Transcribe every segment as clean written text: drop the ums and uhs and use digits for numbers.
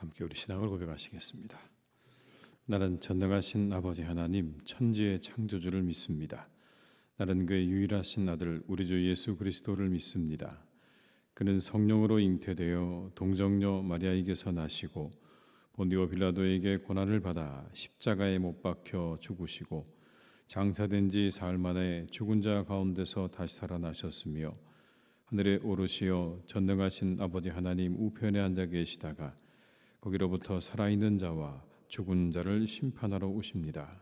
함께 우리 신앙을 고백하시겠습니다. 나는 전능하신 아버지 하나님 천지의 창조주를 믿습니다. 나는 그의 유일하신 아들 우리 주 예수 그리스도를 믿습니다. 그는 성령으로 잉태되어 동정녀 마리아에게서 나시고 본디오 빌라도에게 고난을 받아 십자가에 못 박혀 죽으시고 장사된 지 사흘 만에 죽은 자 가운데서 다시 살아나셨으며 하늘에 오르시어 전능하신 아버지 하나님 우편에 앉아 계시다가 거기로부터 살아있는 자와 죽은 자를 심판하러 오십니다.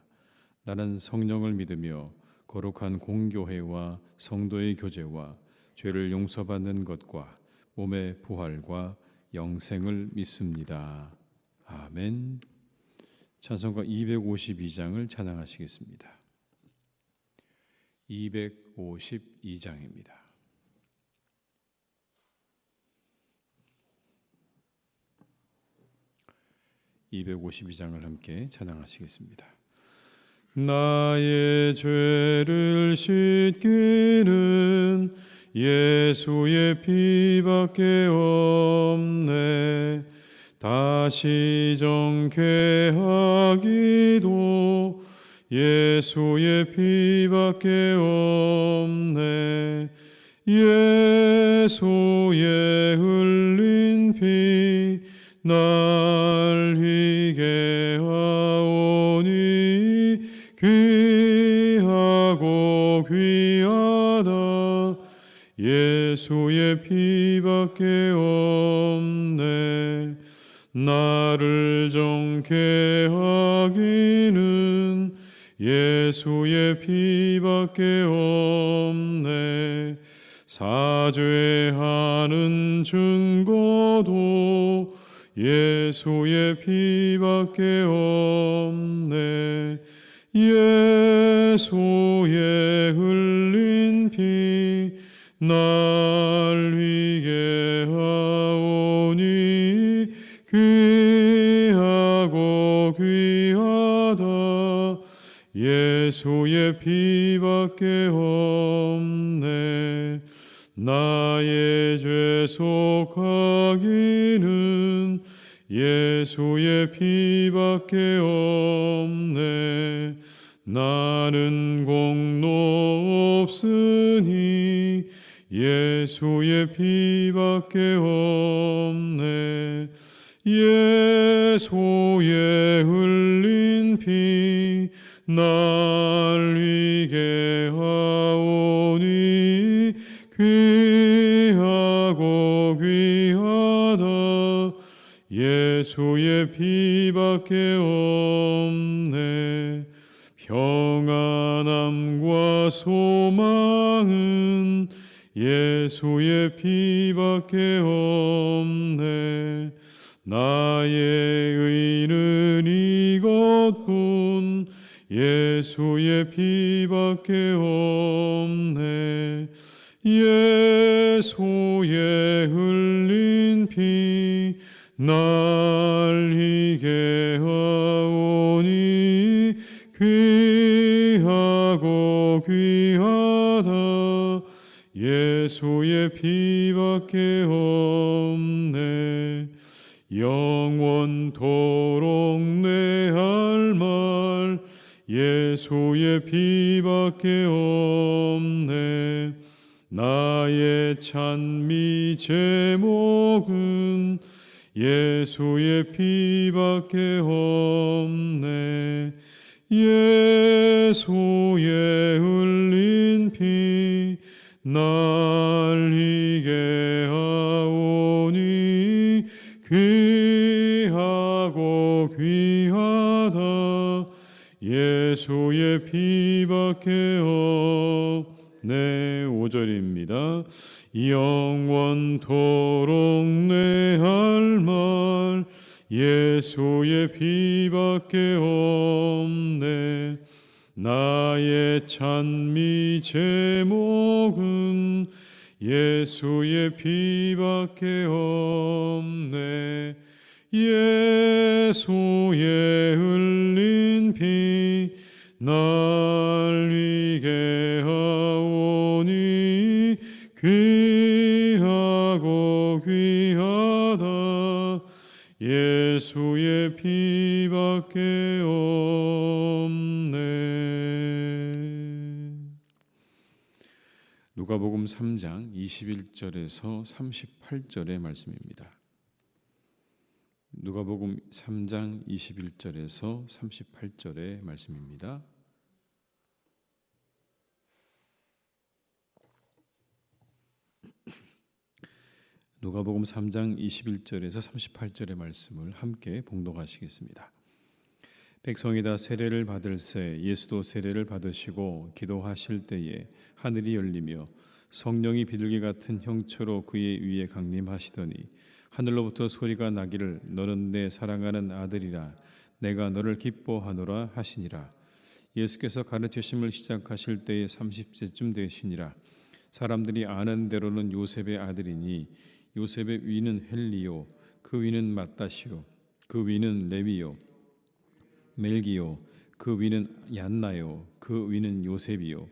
나는 성령을 믿으며 거룩한 공교회와 성도의 교제와 죄를 용서받는 것과 몸의 부활과 영생을 믿습니다. 아멘. 찬송가 252장을 찬양하시겠습니다. 252장입니다. (252장을) 함께 찬양하시겠습니다. 나의 죄를 씻기는 예수의 피밖에 없네. 다시 정케 하기도 예수의 피밖에 없네. 예수의 흘린 피 날 희게 하오니 귀하고 귀하다. 예수의 피밖에 없네. 나를 정케 하기는 예수의 피밖에 없네. 사죄하는 증거도 예수의 피밖에 없네. 예수의 흘린 피 날 위게 하오니 귀하고 귀하다. 예수의 피밖에 없네. 나의 죄 속하기는 예수의 피밖에 없네. 나는 공로 없으니 예수의 피밖에 없네. 예수의 흘린 피 날 위게 하오니 귀하고 귀하다. 예수의 피밖에 없네. 평안함과 소망은 예수의 피밖에 없네. 나의 의는 이것뿐 예수의 피밖에 없네. 예수의 흘린 피 날 희게 하오니 귀하고 귀하다. 예수의 피밖에 없네. 영원토록 내 할 말 예수의 피밖에 없네. 나의 찬미 제목은 예수의 피밖에 없네. 예수의 흘린 피 날 희게 하오니 귀하고 귀하다. 예수의 피밖에 없네. 5절입니다. 영원토록 내 할 말 예수의 피밖에 없네. 나의 찬미 제목은 예수의 피밖에 없네. 예수의 흘린 피 날 위게 하오니 귀하고 귀하다. 예수의 피밖에 없네. 누가복음 3장 21절에서 38절의 말씀입니다. 누가복음 3장 21절에서 38절의 말씀입니다. 누가복음 3장 21절에서 38절의 말씀을 함께 봉독하시겠습니다. 백성이 다 세례를 받을새 예수도 세례를 받으시고 기도하실 때에 하늘이 열리며 성령이 비둘기 같은 형체로 그의 위에 강림하시더니 하늘로부터 소리가 나기를 너는 내 사랑하는 아들이라 내가 너를 기뻐하노라 하시니라. 예수께서 가르치심을 시작하실 때에 30세쯤 되시니라. 사람들이 아는 대로는 요셉의 아들이니 요셉의 위는 헬리요 그 위는 맏다시요 그 위는 레위요 멜기요 그 위는 얀나요 그 위는 요셉이요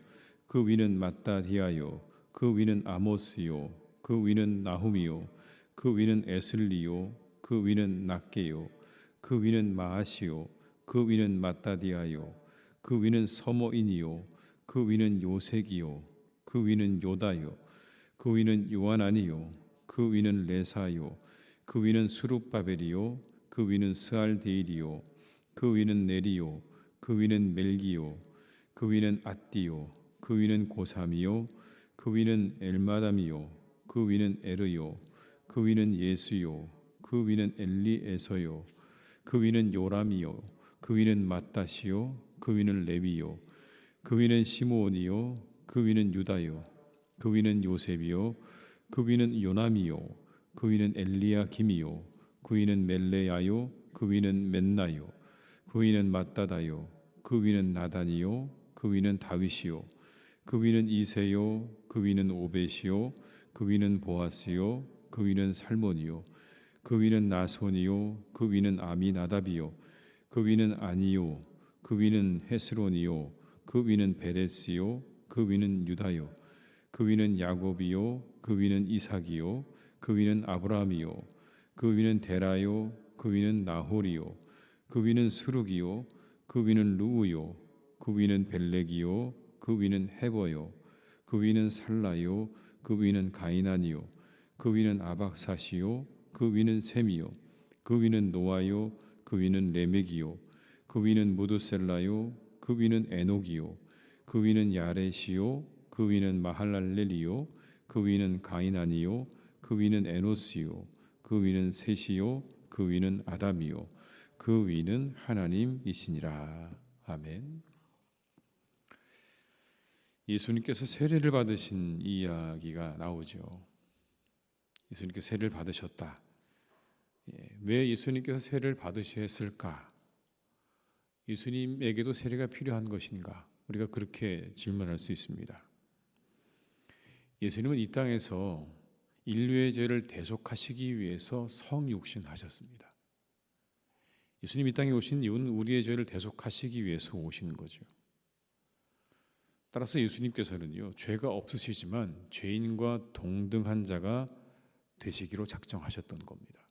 그 위는 맏다디아요 그 위는 아모스요 그 위는 나훔이요 그 위는 에슬리요 그 위는 낫게요 그 위는 마아시요 그 위는 맏다디아요 그 위는 서모인이요 그 위는 요색이요 그 위는 요다요 그 위는 요하나니요 그 위는 레사요 그 위는 수룹바벨이요 그 위는 스알데일이요 그 위는 네리요 그 위는 멜기요 그 위는 앗디요 그 위는 고삼이요 그 위는 엘마담이요 그 위는 에르요 그 위는 예수요 그 위는 엘리에서요 그 위는 요람이요 그 위는 맏다시요 그 위는 레위요 그 위는 시므온이요 그 위는 유다요 그 위는 요셉이요 그 위는 요남이요 그 위는 엘리야김이요 그 위는 멜레야요 그 위는 맨나요 그 위는 맏다다요 그 위는 나단이요 그 위는 다윗이요 그 위는 이세요 그 위는 오벳이요 그 위는 보아스요 그 위는 살몬이요 그 위는 나손이요 그 위는 아미나답이요 그 위는 아니요 그 위는 헤스론이요 그 위는 베레스요 그 위는 유다요 그 위는 야곱이요 그 위는 이삭이요 그 위는 아브라함이요 그 위는 데라요 그 위는 나홀이요 그 위는 스룹이요 그 위는 루우요 그 위는 벨렉이요 그 위는 헤버요 그 위는 살라요 그 위는 가이난이요 그 위는 아박사시요 그 위는 셈이요 그 위는 노아요 그 위는 레멕이요 그 위는 무드셀라요 그 위는 에녹이요 그 위는 야렛이요 그 위는 마할랄렐이요 그 위는 가이난이요 그 위는 에노스요 그 위는 셋이요 그 위는 아담이요 그 위는 하나님이시니라. 아멘. 예수님께서 세례를 받으신 이야기가 나오죠. 예수님께서 세례를 받으셨다. 왜 예수님께서 세례를 받으셨을까? 예수님에게도 세례가 필요한 것인가? 우리가 그렇게 질문할 수 있습니다. 예수님은 이 땅에서 인류의 죄를 대속하시기 위해서 성육신하셨습니다. 예수님 이 땅에 오신 이유는 우리의 죄를 대속하시기 위해서 오시는 거죠. 따라서 예수님께서는요, 죄가 없으시지만 죄인과 동등한 자가 되시기로 작정하셨던 겁니다.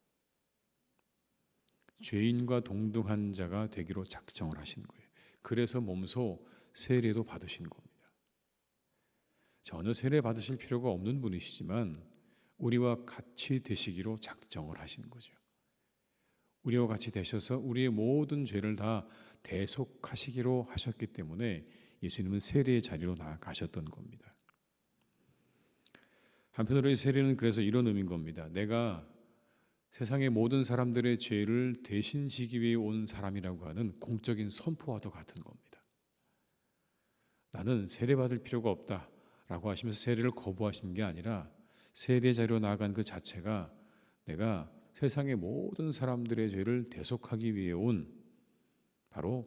죄인과 동등한 자가 되기로 작정을 하신 거예요. 그래서 몸소 세례도 받으신 겁니다. 전혀 세례 받으실 필요가 없는 분이시지만 우리와 같이 되시기로 작정을 하신 거죠. 우리와 같이 되셔서 우리의 모든 죄를 다 대속하시기로 하셨기 때문에 예수님은 세례의 자리로 나아가셨던 겁니다. 한편으로 이 세례는 그래서 이런 의미인 겁니다. 내가 세상의 모든 사람들의 죄를 대신 지기 위해 온 사람이라고 하는 공적인 선포와도 같은 겁니다. 나는 세례받을 필요가 없다라고 하시면서 세례를 거부하신 게 아니라 세례 자리로 나아간 그 자체가 내가 세상의 모든 사람들의 죄를 대속하기 위해 온 바로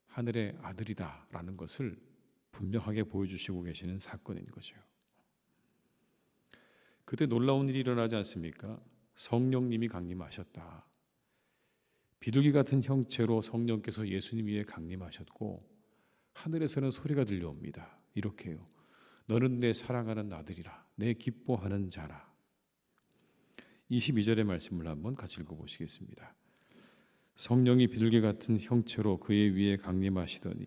하늘의 아들이다라는 것을 분명하게 보여주시고 계시는 사건인 거죠. 그때 놀라운 일이 일어나지 않습니까? 성령님이 강림하셨다. 비둘기 같은 형체로 성령께서 예수님 위에 강림하셨고 하늘에서는 소리가 들려옵니다. 이렇게요. 너는 내 사랑하는 아들이라 내 기뻐하는 자라. 22절의 말씀을 한번 같이 읽어보시겠습니다. 성령이 비둘기 같은 형체로 그의 위에 강림하시더니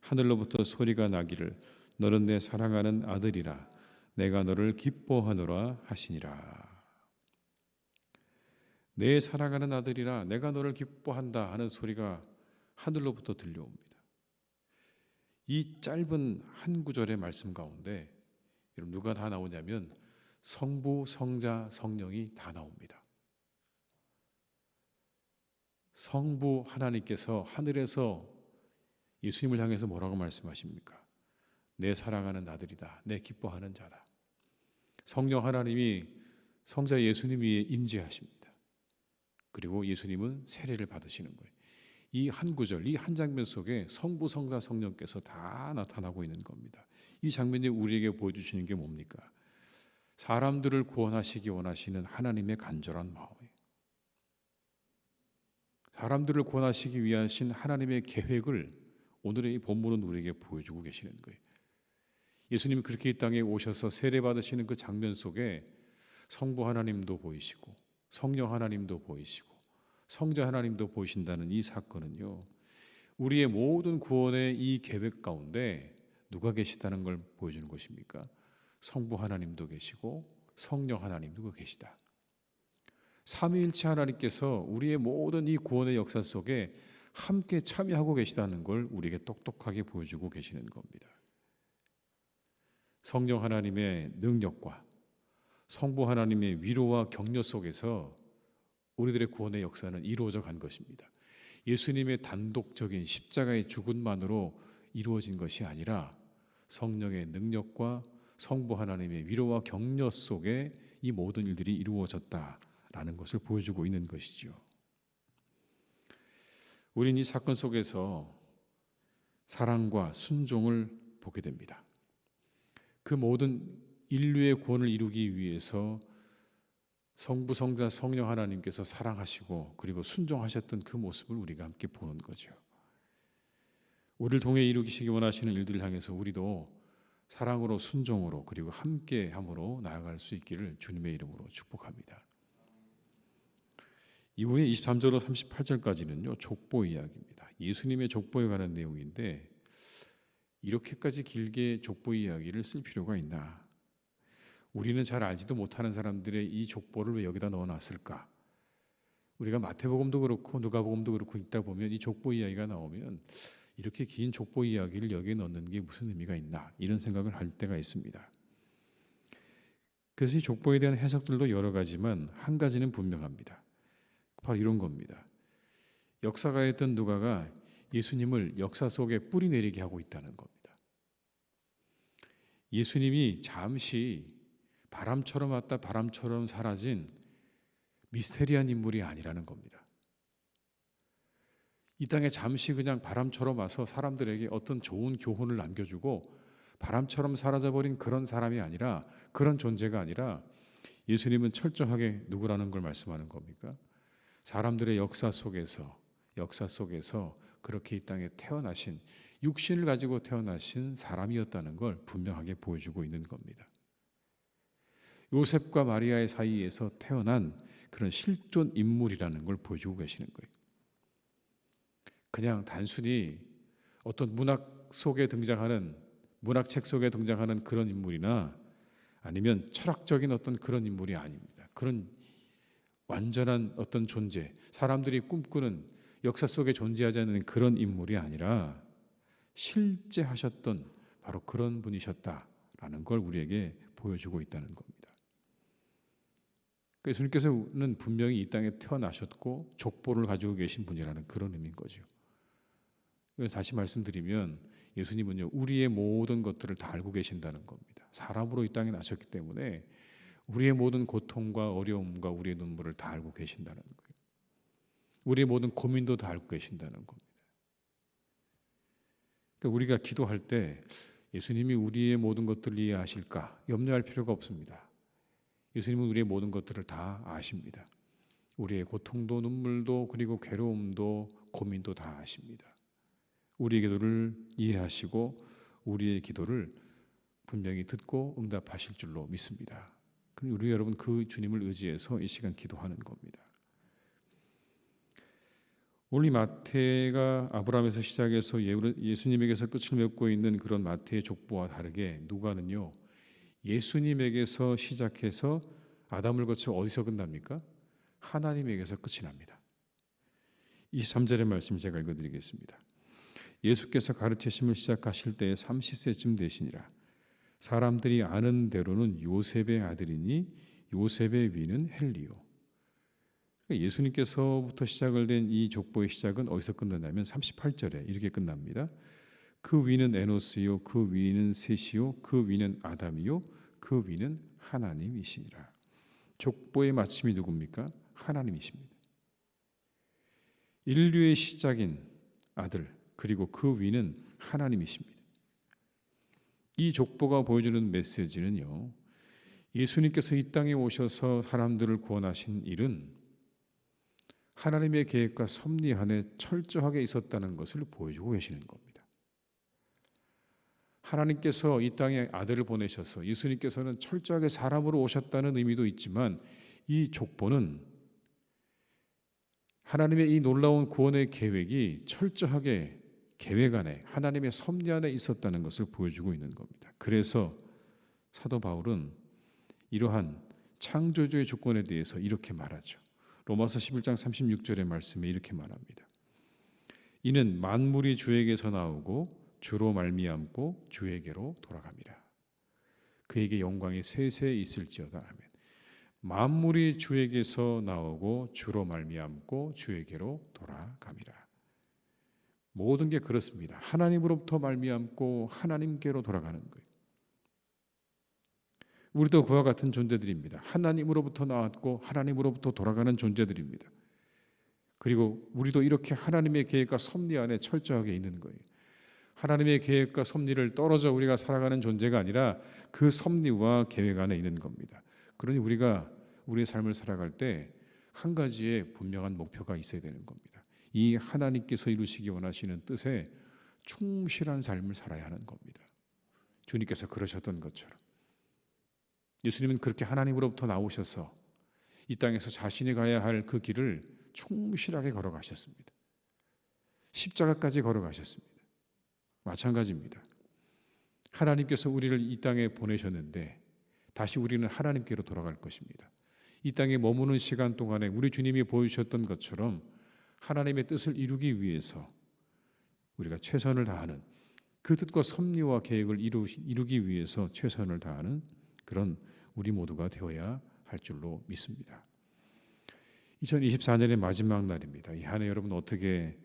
하늘로부터 소리가 나기를 너는 내 사랑하는 아들이라 내가 너를 기뻐하노라 하시니라. 내 사랑하는 아들이라 내가 너를 기뻐한다 하는 소리가 하늘로부터 들려옵니다. 이 짧은 한 구절의 말씀 가운데 여러분 누가 다 나오냐면 성부, 성자, 성령이 다 나옵니다. 성부 하나님께서 하늘에서 예수님을 향해서 뭐라고 말씀하십니까? 내 사랑하는 아들이다. 내 기뻐하는 자다. 성령 하나님이 성자 예수님 위에 임재하십니다. 그리고 예수님은 세례를 받으시는 거예요. 이 한 구절, 이 한 장면 속에 성부, 성자, 성령께서 다 나타나고 있는 겁니다. 이 장면이 우리에게 보여주시는 게 뭡니까? 사람들을 구원하시기 원하시는 하나님의 간절한 마음이에요. 사람들을 구원하시기 위하신 하나님의 계획을 오늘의 이 본문은 우리에게 보여주고 계시는 거예요. 예수님이 그렇게 이 땅에 오셔서 세례받으시는 그 장면 속에 성부 하나님도 보이시고 성령 하나님도 보이시고 성자 하나님도 보이신다는 이 사건은요, 우리의 모든 구원의 이 계획 가운데 누가 계시다는 걸 보여주는 것입니까? 성부 하나님도 계시고 성령 하나님도 계시다. 삼위일체 하나님께서 우리의 모든 이 구원의 역사 속에 함께 참여하고 계시다는 걸 우리에게 똑똑하게 보여주고 계시는 겁니다. 성령 하나님의 능력과 성부 하나님의 위로와 격려 속에서 우리들의 구원의 역사는 이루어져 간 것입니다. 예수님의 단독적인 십자가의 죽음만으로 이루어진 것이 아니라 성령의 능력과 성부 하나님의 위로와 격려 속에 이 모든 일들이 이루어졌다라는 것을 보여주고 있는 것이죠. 우리는 이 사건 속에서 사랑과 순종을 보게 됩니다. 그 모든 인류의 구원을 이루기 위해서 성부, 성자, 성령 하나님께서 사랑하시고 그리고 순종하셨던 그 모습을 우리가 함께 보는 거죠. 우리를 통해 이루시기 원하시는 일들을 향해서 우리도 사랑으로 순종으로 그리고 함께함으로 나아갈 수 있기를 주님의 이름으로 축복합니다. 이후에 23절로 38절까지는요 족보 이야기입니다. 예수님의 족보에 관한 내용인데 이렇게까지 길게 족보 이야기를 쓸 필요가 있나? 우리는 잘 알지도 못하는 사람들의 이 족보를 왜 여기다 넣어놨을까? 우리가 마태복음도 그렇고 누가복음도 그렇고 읽다 보면 이 족보 이야기가 나오면 이렇게 긴 족보 이야기를 여기에 넣는 게 무슨 의미가 있나? 이런 생각을 할 때가 있습니다. 그래서 이 족보에 대한 해석들도 여러 가지만 한 가지는 분명합니다. 바로 이런 겁니다. 역사가였던 누가가 예수님을 역사 속에 뿌리 내리게 하고 있다는 겁니다. 예수님이 잠시 바람처럼 왔다 바람처럼 사라진 미스테리한 인물이 아니라는 겁니다. 이 땅에 잠시 그냥 바람처럼 와서 사람들에게 어떤 좋은 교훈을 남겨주고 바람처럼 사라져버린 그런 사람이 아니라, 그런 존재가 아니라 예수님은 철저하게 누구라는 걸 말씀하는 겁니까? 사람들의 역사 속에서 그렇게 이 땅에 태어나신, 육신을 가지고 태어나신 사람이었다는 걸 분명하게 보여주고 있는 겁니다. 요셉과 마리아의 사이에서 태어난 그런 실존 인물이라는 걸 보여주고 계시는 거예요. 그냥 단순히 어떤 문학책 속에 등장하는 그런 인물이나 아니면 철학적인 어떤 그런 인물이 아닙니다. 그런 완전한 어떤 존재, 사람들이 꿈꾸는 역사 속에 존재하지 않는 그런 인물이 아니라 실제 하셨던 바로 그런 분이셨다라는 걸 우리에게 보여주고 있다는 겁니다. 예수님께서는 분명히 이 땅에 태어나셨고 족보를 가지고 계신 분이라는 그런 의미인 거죠. 그래서 다시 말씀드리면 예수님은요 우리의 모든 것들을 다 알고 계신다는 겁니다. 사람으로 이 땅에 나셨기 때문에 우리의 모든 고통과 어려움과 우리의 눈물을 다 알고 계신다는 거예요. 우리의 모든 고민도 다 알고 계신다는 겁니다. 그러니까 우리가 기도할 때 예수님이 우리의 모든 것들을 이해하실까 염려할 필요가 없습니다. 예수님은 우리의 모든 것들을 다 아십니다. 우리의 고통도 눈물도 그리고 괴로움도 고민도 다 아십니다. 우리의 기도를 이해하시고 우리의 기도를 분명히 듣고 응답하실 줄로 믿습니다. 우리 여러분 그 주님을 의지해서 이 시간 기도하는 겁니다. 오늘 이 마태가 아브라함에서 시작해서 예수님에게서 끝을 맺고 있는 그런 마태의 족보와 다르게 누가는요, 예수님에게서 시작해서 아담을 거쳐 어디서 끝납니까? 하나님에게서 끝이 납니다. 23절의 말씀 제가 읽어드리겠습니다. 예수께서 가르치심을 시작하실 때에 30세쯤 되시니라. 사람들이 아는 대로는 요셉의 아들이니 요셉의 위는 헬리요. 예수님께서부터 시작을 된 이 족보의 시작은 어디서 끝났냐면 38절에 이렇게 끝납니다. 그 위는 에노스요, 그 위는 셋이요, 그 위는 아담이요, 그 위는 하나님이시니라. 족보의 마침이 누굽니까? 하나님이십니다. 인류의 시작인 아들, 그리고 그 위는 하나님이십니다. 이 족보가 보여주는 메시지는요, 예수님께서 이 땅에 오셔서 사람들을 구원하신 일은 하나님의 계획과 섭리 안에 철저하게 있었다는 것을 보여주고 계시는 겁니다. 하나님께서 이 땅에 아들을 보내셔서 예수님께서는 철저하게 사람으로 오셨다는 의미도 있지만, 이 족보는 하나님의 이 놀라운 구원의 계획이 철저하게 계획 안에, 하나님의 섭리 안에 있었다는 것을 보여주고 있는 겁니다. 그래서 사도 바울은 이러한 창조주의 주권에 대해서 이렇게 말하죠. 로마서 11장 36절의 말씀에 이렇게 말합니다. 이는 만물이 주에게서 나오고 주로 말미암고 주에게로 돌아갑니다. 그에게 영광이 세세 있을지어다. 아멘. 만물이 주에게서 나오고 주로 말미암고 주에게로 돌아갑니다. 모든 게 그렇습니다. 하나님으로부터 말미암고 하나님께로 돌아가는 거예요. 우리도 그와 같은 존재들입니다. 하나님으로부터 나왔고 하나님으로부터 돌아가는 존재들입니다. 그리고 우리도 이렇게 하나님의 계획과 섭리 안에 철저하게 있는 거예요. 하나님의 계획과 섭리를 떨어져 우리가 살아가는 존재가 아니라 그 섭리와 계획 안에 있는 겁니다. 그러니 우리가 우리의 삶을 살아갈 때 한 가지의 분명한 목표가 있어야 되는 겁니다. 이 하나님께서 이루시기 원하시는 뜻에 충실한 삶을 살아야 하는 겁니다. 주님께서 그러셨던 것처럼 예수님은 그렇게 하나님으로부터 나오셔서 이 땅에서 자신이 가야 할 그 길을 충실하게 걸어가셨습니다. 십자가까지 걸어가셨습니다. 마찬가지입니다. 하나님께서 우리를 이 땅에 보내셨는데 다시 우리는 하나님께로 돌아갈 것입니다. 이 땅에 머무는 시간 동안에 우리 주님이 보여주셨던 것처럼 하나님의 뜻을 이루기 위해서 우리가 최선을 다하는, 그 뜻과 섭리와 계획을 이루기 위해서 최선을 다하는 그런 우리 모두가 되어야 할 줄로 믿습니다. 2024년의 마지막 날입니다. 이 한 해 여러분 어떻게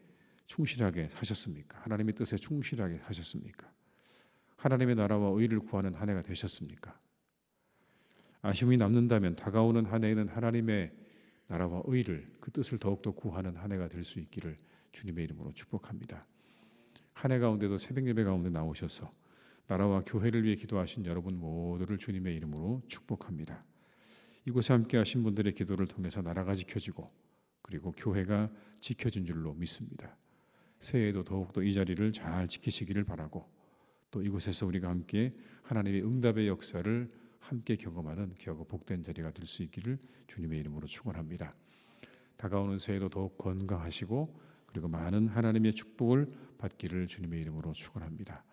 충실하게 사셨습니까? 하나님의 뜻에 충실하게 사셨습니까? 하나님의 나라와 의를 구하는 한 해가 되셨습니까? 아쉬움이 남는다면 다가오는 한 해에는 하나님의 나라와 의를, 그 뜻을 더욱더 구하는 한 해가 될 수 있기를 주님의 이름으로 축복합니다. 한 해 가운데도 새벽 예배 가운데 나오셔서 나라와 교회를 위해 기도하신 여러분 모두를 주님의 이름으로 축복합니다. 이곳에 함께 하신 분들의 기도를 통해서 나라가 지켜지고 그리고 교회가 지켜진 줄로 믿습니다. 새해에도 더욱더 이 자리를 잘 지키시기를 바라고, 또 이곳에서 우리가 함께 하나님의 응답의 역사를 함께 경험하는 귀하고 복된 자리가 될 수 있기를 주님의 이름으로 축원합니다. 다가오는 새해도 더욱 건강하시고 그리고 많은 하나님의 축복을 받기를 주님의 이름으로 축원합니다.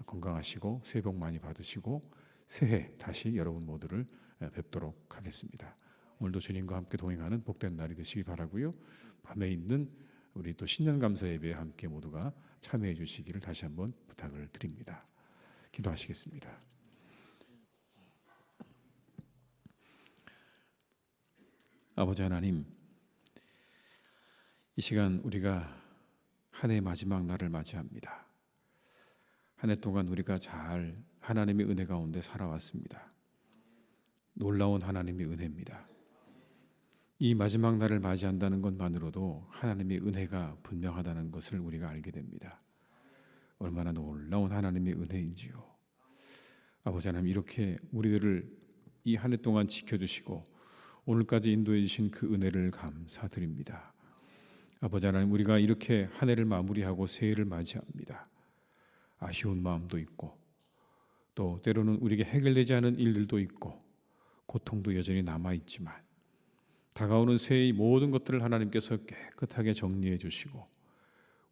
건강하시고 새해 복 많이 받으시고 새해 다시 여러분 모두를 뵙도록 하겠습니다. 오늘도 주님과 함께 동행하는 복된 날이 되시기 바라고요. 밤에 있는 우리 또 신년 감사 예배에 함께 모두가 참여해 주시기를 다시 한번 부탁을 드립니다. 기도하시겠습니다. 아버지 하나님, 이 시간 우리가 한 해의 마지막 날을 맞이합니다. 한 해 동안 우리가 잘 하나님의 은혜 가운데 살아왔습니다. 놀라운 하나님의 은혜입니다. 이 마지막 날을 맞이한다는 것만으로도 하나님의 은혜가 분명하다는 것을 우리가 알게 됩니다. 얼마나 놀라운 하나님의 은혜인지요. 아버지 하나님, 이렇게 우리들을 이 한 해 동안 지켜주시고 오늘까지 인도해 주신 그 은혜를 감사드립니다. 아버지 하나님, 우리가 이렇게 한 해를 마무리하고 새해를 맞이합니다. 아쉬운 마음도 있고 또 때로는 우리에게 해결되지 않은 일들도 있고 고통도 여전히 남아있지만 다가오는 새해의 모든 것들을 하나님께서 깨끗하게 정리해 주시고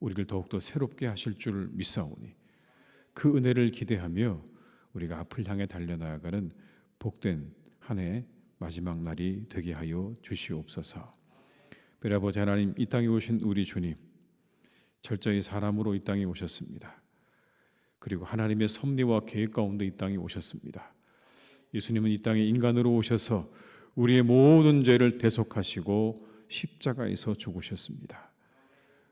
우리를 더욱더 새롭게 하실 줄 믿사오니 그 은혜를 기대하며 우리가 앞을 향해 달려나가는 복된 한 해 마지막 날이 되게 하여 주시옵소서. 별의 아버지 하나님, 이 땅에 오신 우리 주님, 철저히 사람으로 이 땅에 오셨습니다. 그리고 하나님의 섭리와 계획 가운데 이 땅에 오셨습니다. 예수님은 이 땅에 인간으로 오셔서 우리의 모든 죄를 대속하시고 십자가에서 죽으셨습니다.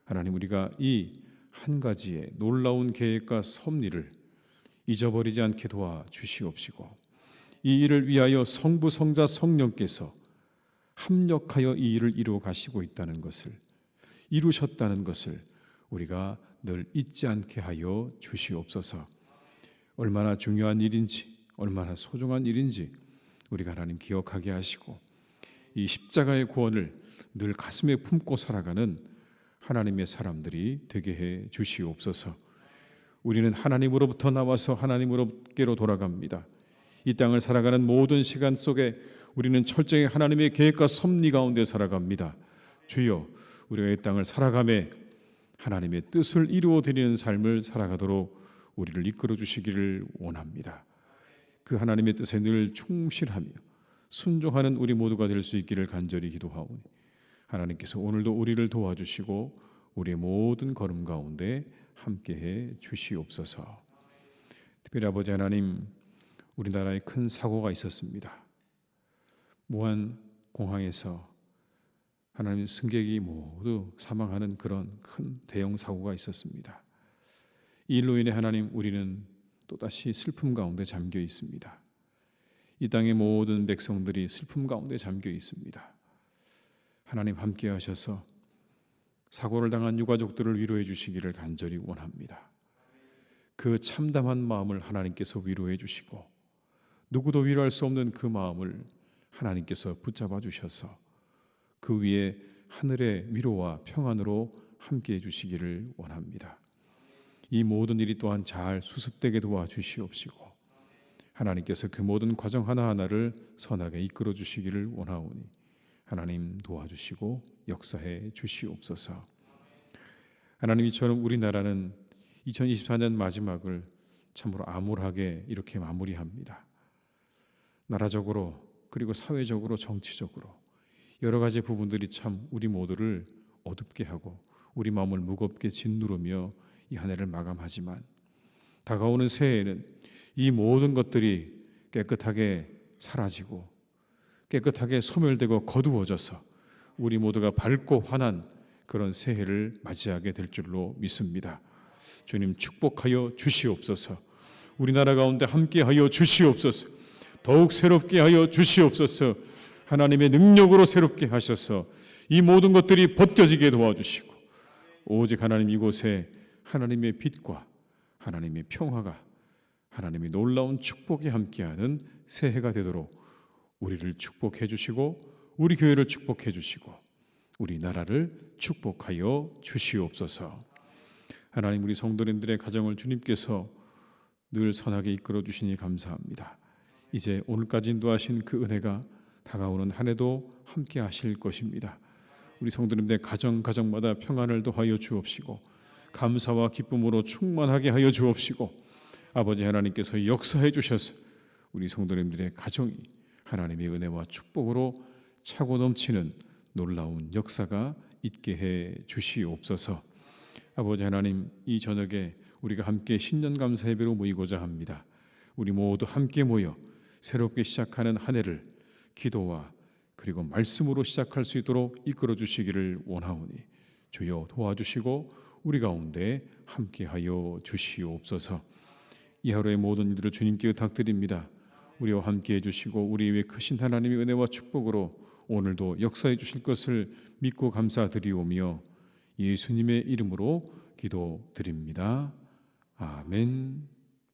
하나님, 우리가 이 한 가지의 놀라운 계획과 섭리를 잊어버리지 않게 도와주시옵시고 이 일을 위하여 성부, 성자, 성령께서 합력하여 이 일을 이루어 가시고 있다는 것을, 이루셨다는 것을 우리가 늘 잊지 않게 하여 주시옵소서. 얼마나 중요한 일인지, 얼마나 소중한 일인지 우리가 하나님 기억하게 하시고 이 십자가의 구원을 늘 가슴에 품고 살아가는 하나님의 사람들이 되게 해 주시옵소서. 우리는 하나님으로부터 나와서 하나님으로께로 돌아갑니다. 이 땅을 살아가는 모든 시간 속에 우리는 철저히 하나님의 계획과 섭리 가운데 살아갑니다. 주여, 우리가 이 땅을 살아가며 하나님의 뜻을 이루어 드리는 삶을 살아가도록 우리를 이끌어 주시기를 원합니다. 그 하나님의 뜻에 늘 충실하며 순종하는 우리 모두가 될 수 있기를 간절히 기도하오니 하나님께서 오늘도 우리를 도와주시고 우리의 모든 걸음 가운데 함께해 주시옵소서. 특별히 아버지 하나님, 우리나라에 큰 사고가 있었습니다. 무한 공항에서 하나님 승객이 모두 사망하는 그런 큰 대형 사고가 있었습니다. 이 일로 인해 하나님, 우리는 또다시 슬픔 가운데 잠겨 있습니다. 이 땅의 모든 백성들이 슬픔 가운데 잠겨 있습니다. 하나님, 함께 하셔서 사고를 당한 유가족들을 위로해 주시기를 간절히 원합니다. 그 참담한 마음을 하나님께서 위로해 주시고 누구도 위로할 수 없는 그 마음을 하나님께서 붙잡아 주셔서 그 위에 하늘의 위로와 평안으로 함께해 주시기를 원합니다. 이 모든 일이 또한 잘 수습되게 도와주시옵시고 하나님께서 그 모든 과정 하나하나를 선하게 이끌어 주시기를 원하오니 하나님 도와주시고 역사해 주시옵소서. 하나님, 이처럼 우리나라는 2024년 마지막을 참으로 암울하게 이렇게 마무리합니다. 나라적으로 그리고 사회적으로 정치적으로 여러 가지 부분들이 참 우리 모두를 어둡게 하고 우리 마음을 무겁게 짓누르며 이 한 해를 마감하지만 다가오는 새해에는 이 모든 것들이 깨끗하게 사라지고 깨끗하게 소멸되고 거두어져서 우리 모두가 밝고 환한 그런 새해를 맞이하게 될 줄로 믿습니다. 주님, 축복하여 주시옵소서. 우리나라 가운데 함께하여 주시옵소서. 더욱 새롭게 하여 주시옵소서. 하나님의 능력으로 새롭게 하셔서 이 모든 것들이 벗겨지게 도와주시고 오직 하나님, 이곳에 하나님의 빛과 하나님의 평화가, 하나님의 놀라운 축복이 함께하는 새해가 되도록 우리를 축복해 주시고 우리 교회를 축복해 주시고 우리 나라를 축복하여 주시옵소서. 하나님, 우리 성도님들의 가정을 주님께서 늘 선하게 이끌어 주시니 감사합니다. 이제 오늘까지 인도하신 그 은혜가 다가오는 한 해도 함께 하실 것입니다. 우리 성도님들의 가정마다 평안을 더하여 주옵시고 감사와 기쁨으로 충만하게 하여 주옵시고 아버지 하나님께서 역사해 주셔서 우리 성도님들의 가정이 하나님의 은혜와 축복으로 차고 넘치는 놀라운 역사가 있게 해 주시옵소서. 아버지 하나님, 이 저녁에 우리가 함께 신년 감사 예배로 모이고자 합니다. 우리 모두 함께 모여 새롭게 시작하는 한 해를 기도와 그리고 말씀으로 시작할 수 있도록 이끌어 주시기를 원하오니 주여 도와주시고 우리 가운데 함께하여 주시옵소서. 이 하루의 모든 일들을 주님께 의탁드립니다. 우리와 함께해 주시고 우리 위에 크신 하나님의 은혜와 축복으로 오늘도 역사해 주실 것을 믿고 감사드리오며 예수님의 이름으로 기도드립니다. 아멘.